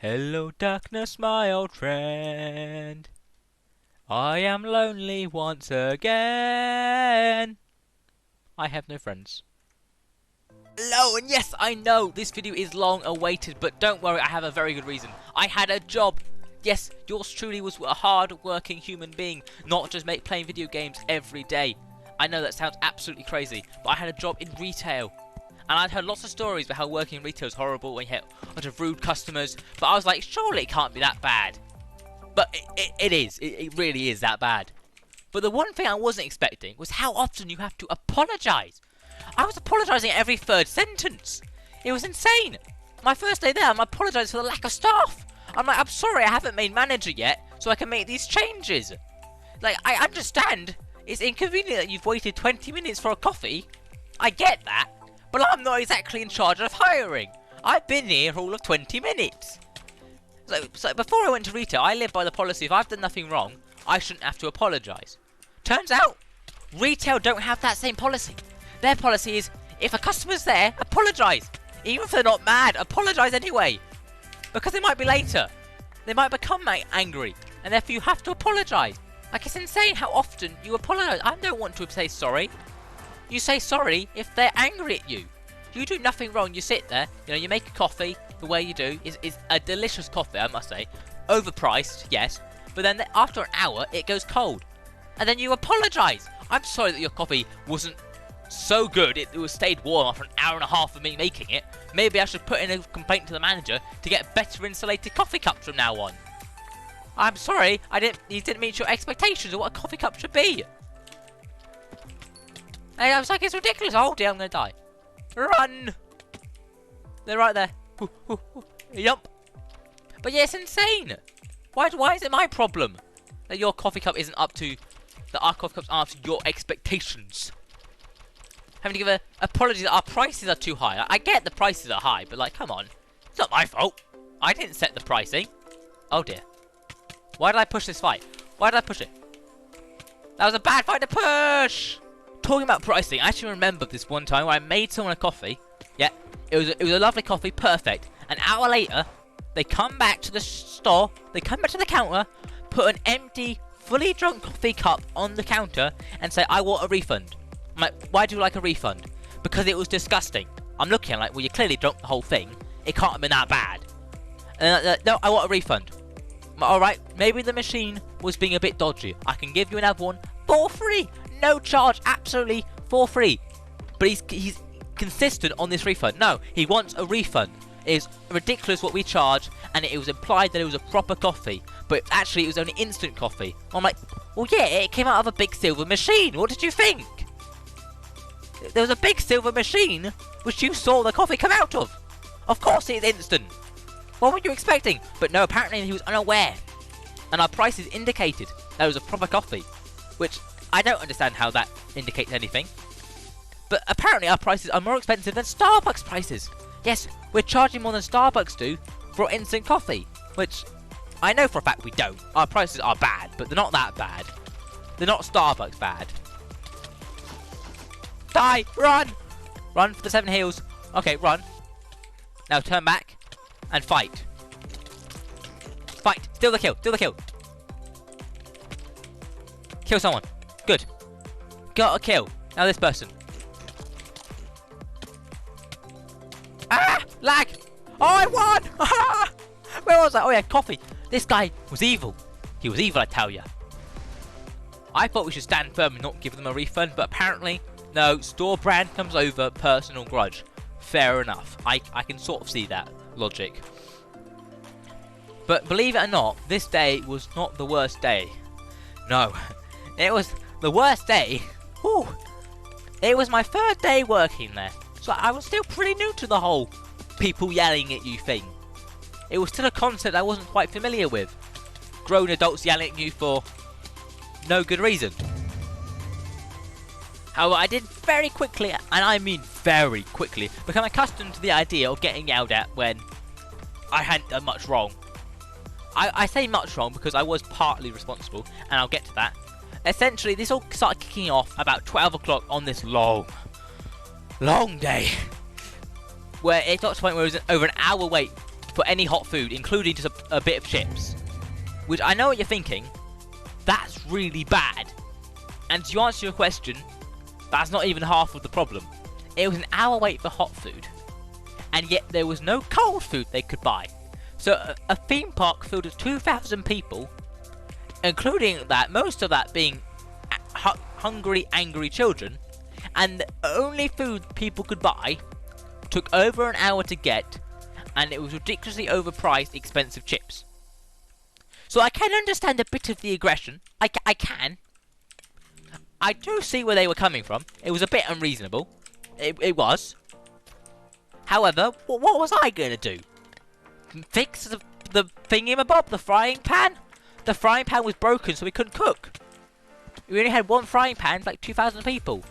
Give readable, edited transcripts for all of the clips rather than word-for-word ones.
Hello darkness, my old friend. I am lonely once again. I have no friends. Hello, and yes, I know this video is long awaited, but don't worry, I have a very good reason. I had a job. Yes, yours truly was a hard-working human being, not just playing video games every day. I know that sounds absolutely crazy, but I had a job in retail. And I'd heard lots of stories about how working in retail is horrible when you hit a bunch of rude customers. But I was like, surely it can't be that bad. But it is. It really is that bad. But the one thing I wasn't expecting was how often you have to apologise. I was apologising at every third sentence. It was insane. My first day there, I'm apologising for the lack of staff. I'm like, I'm sorry, I haven't made manager yet, so I can make these changes. Like, I understand. It's inconvenient that you've waited 20 minutes for a coffee. I get that. But I'm not exactly in charge of hiring. I've been here all of 20 minutes. So before I went to retail, I lived by the policy if I've done nothing wrong, I shouldn't have to apologise. Turns out, retail don't have that same policy. Their policy is, if a customer's there, apologise. Even if they're not mad, apologise anyway. Because they might be later. They might become angry. And therefore you have to apologise. Like, it's insane how often you apologise. I don't want to say sorry. You say sorry if they're angry at you. You do nothing wrong, you sit there, you make a coffee the way you do, is a delicious coffee, I must say. Overpriced, yes, but then after an hour, it goes cold. And then you apologise. I'm sorry that your coffee wasn't so good, it was stayed warm after an hour and a half of me making it. Maybe I should put in a complaint to the manager to get better insulated coffee cups from now on. I'm sorry, you didn't meet your expectations of what a coffee cup should be. And I was like, it's ridiculous. Oh dear, I'm going to die. Run! They're right there. Yup. But yeah, it's insane. Why is it my problem that your coffee cup isn't up to, that our coffee cups aren't up to your expectations? Having to give an apology that our prices are too high. I get the prices are high, but like, come on. It's not my fault. I didn't set the pricing. Oh dear. Why did I push this fight? Why did I push it? That was a bad fight to push! Talking about pricing, I actually remember this one time where I made someone a coffee. Yeah, it was a lovely coffee, perfect. An hour later, they come back to the store, they come back to the counter, put an empty, fully drunk coffee cup on the counter and say, I want a refund. I'm like, why do you like a refund? Because it was disgusting. I'm looking at like, well, you clearly drunk the whole thing. It can't have been that bad. And no, I want a refund. Alright, maybe the machine was being a bit dodgy. I can give you another one for free. No charge, absolutely for free. But he's consistent on this refund. No, he wants a refund. It's ridiculous what we charge, and it was implied that it was a proper coffee, but actually it was only instant coffee. I'm like, well yeah, it came out of a big silver machine. What did you think? There was a big silver machine which you saw the coffee come out of. Of course it's instant. What were you expecting? But no, apparently he was unaware. And our prices indicated that it was a proper coffee, which I don't understand how that indicates anything. But apparently our prices are more expensive than Starbucks prices. Yes, we're charging more than Starbucks do for instant coffee, which I know for a fact we don't. Our prices are bad, but they're not that bad. They're not Starbucks bad. Die! Run! Run for the 7 heals. Okay, run. Now turn back and fight. Fight! Steal the kill! Steal the kill! Kill someone. Good. Got a kill. Now this person. Ah! Lag! Oh, I won! Where was I? Oh yeah, coffee. This guy was evil. He was evil, I tell ya. I thought we should stand firm and not give them a refund, but apparently, no, store brand comes over personal grudge. Fair enough. I can sort of see that logic. But believe it or not, this day was not the worst day. No. It was the worst day. Whew. It was my 3rd day working there. So I was still pretty new to the whole people yelling at you thing. It was still a concept I wasn't quite familiar with. Grown adults yelling at you for no good reason. However, I did very quickly, and I mean very quickly, become accustomed to the idea of getting yelled at when I hadn't done much wrong. I say much wrong because I was partly responsible, and I'll get to that. Essentially, this all started kicking off about 12 o'clock on this long day. Where it got to the point where it was over an hour wait for any hot food, including just a bit of chips. Which I know what you're thinking, that's really bad. And to answer your question, that's not even half of the problem. It was an hour wait for hot food, and yet there was no cold food they could buy. So a theme park filled with 2,000 people, including that, most of that being hungry, angry children, and the only food people could buy took over an hour to get, and it was ridiculously overpriced, expensive chips. So I can understand a bit of the aggression. I can. I do see where they were coming from. It was a bit unreasonable. It was. However, what was I going to do? Fix the thingamabob, the frying pan? The frying pan was broken, so we couldn't cook. We only had one frying pan for like 2,000 people.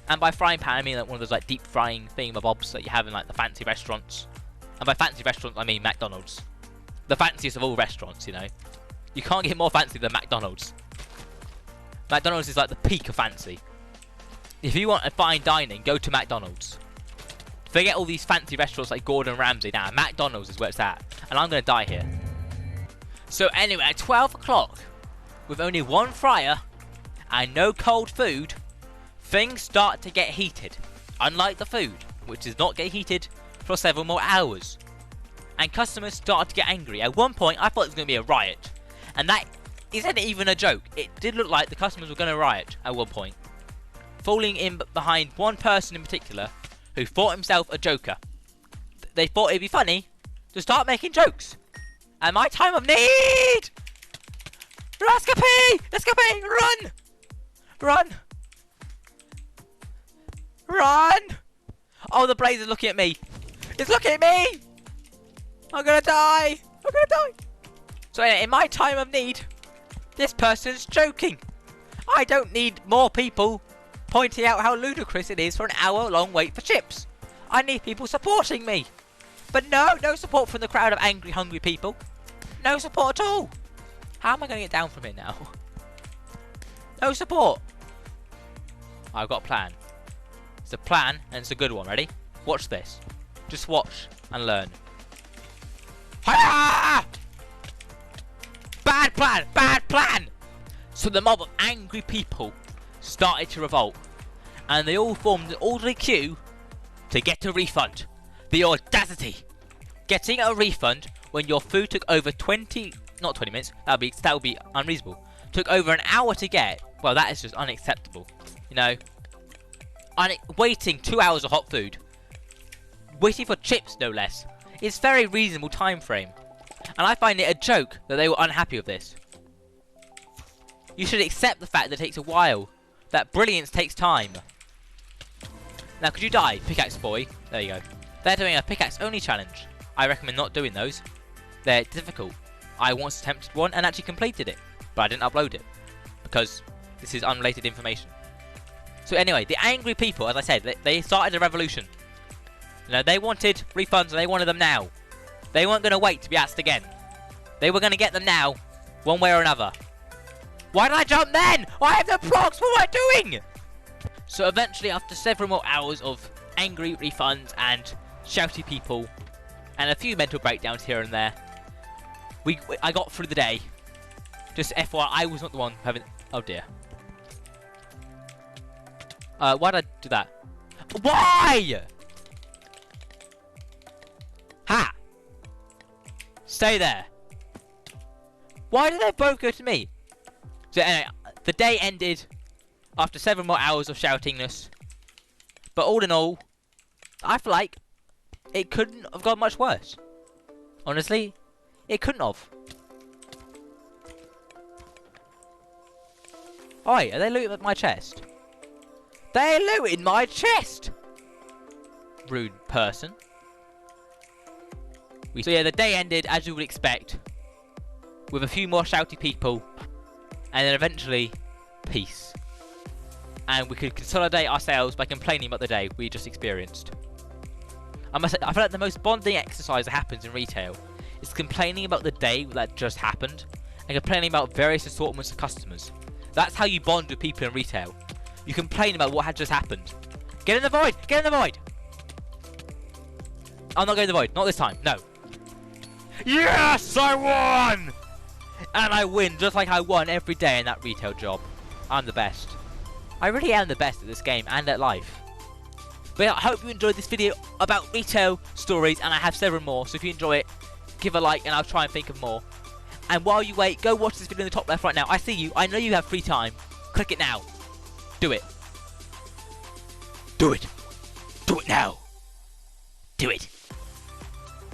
And by frying pan, I mean like one of those like deep frying thingamabobs that you have in like the fancy restaurants. And by fancy restaurants, I mean McDonald's. The fanciest of all restaurants, you know. You can't get more fancy than McDonald's. McDonald's is like the peak of fancy. If you want a fine dining, go to McDonald's. Forget all these fancy restaurants like Gordon Ramsay. Now, McDonald's is where it's at. And I'm going to die here. So anyway, at 12 o'clock, with only one fryer and no cold food, things start to get heated. Unlike the food, which does not get heated for several more hours. And customers start to get angry. At one point, I thought it was going to be a riot. And that isn't even a joke. It did look like the customers were going to riot at one point. Falling in behind one person in particular who thought himself a joker. They thought it'd be funny to start making jokes. At my time of need! Escapee! Escapee! Run! Run! Run! Oh, the blaze is looking at me. It's looking at me! I'm gonna die! I'm gonna die! So in my time of need, this person's joking. I don't need more people pointing out how ludicrous it is for an hour-long wait for chips. I need people supporting me. But no support from the crowd of angry, hungry people. No support at all. How am I going to get down from here now? No support. I've got a plan. It's a plan, and it's a good one. Ready? Watch this. Just watch and learn. Hi-ya! Bad plan! Bad plan! So the mob of angry people started to revolt, and they all formed an orderly queue to get a refund. The audacity! Getting a refund when your food took over not 20 minutes, that would be unreasonable. Took over an hour to get. Well, that is just unacceptable. You know, waiting 2 hours of hot food, waiting for chips no less, is very reasonable time frame. And I find it a joke that they were unhappy with this. You should accept the fact that it takes a while. That brilliance takes time. Now, could you die, pickaxe boy? There you go. They're doing a pickaxe only challenge. I recommend not doing those. They're difficult. I once attempted one and actually completed it, but I didn't upload it because this is unrelated information. So anyway, the angry people, as I said, they started a revolution. You know, they wanted refunds and they wanted them now. They weren't going to wait to be asked again. They were going to get them now, one way or another. Why did I jump then? I have no blocks. What am I doing? So eventually, after several more hours of angry refunds and shouty people, and a few mental breakdowns here and there, I got through the day. Just FYI, I was not the one having... Oh dear. Why did I do that? Why? Ha! Stay there. Why did they both go to me? So anyway, the day ended after several more hours of shoutingness. But all in all, I feel like it couldn't have gone much worse. Honestly, it couldn't have. Oi, are they looting at my chest? They're looting my chest! Rude person. So yeah, the day ended as you would expect, with a few more shouty people, and then eventually, peace. And we could consolidate ourselves by complaining about the day we just experienced. I must say, I feel like the most bonding exercise that happens in retail is complaining about the day that just happened, and complaining about various assortments of customers. That's how you bond with people in retail. You complain about what had just happened. Get in the void! Get in the void! I'm not going in the void. Not this time. No. Yes, I won! And I win just like I won every day in that retail job. I'm the best. I really am the best at this game and at life. But yeah, I hope you enjoyed this video about retail stories, and I have several more, so if you enjoy it, give a like and I'll try and think of more. And while you wait, go watch this video in the top left right now. I see you, I know you have free time. Click it now. Do it. Do it. Do it now. Do it.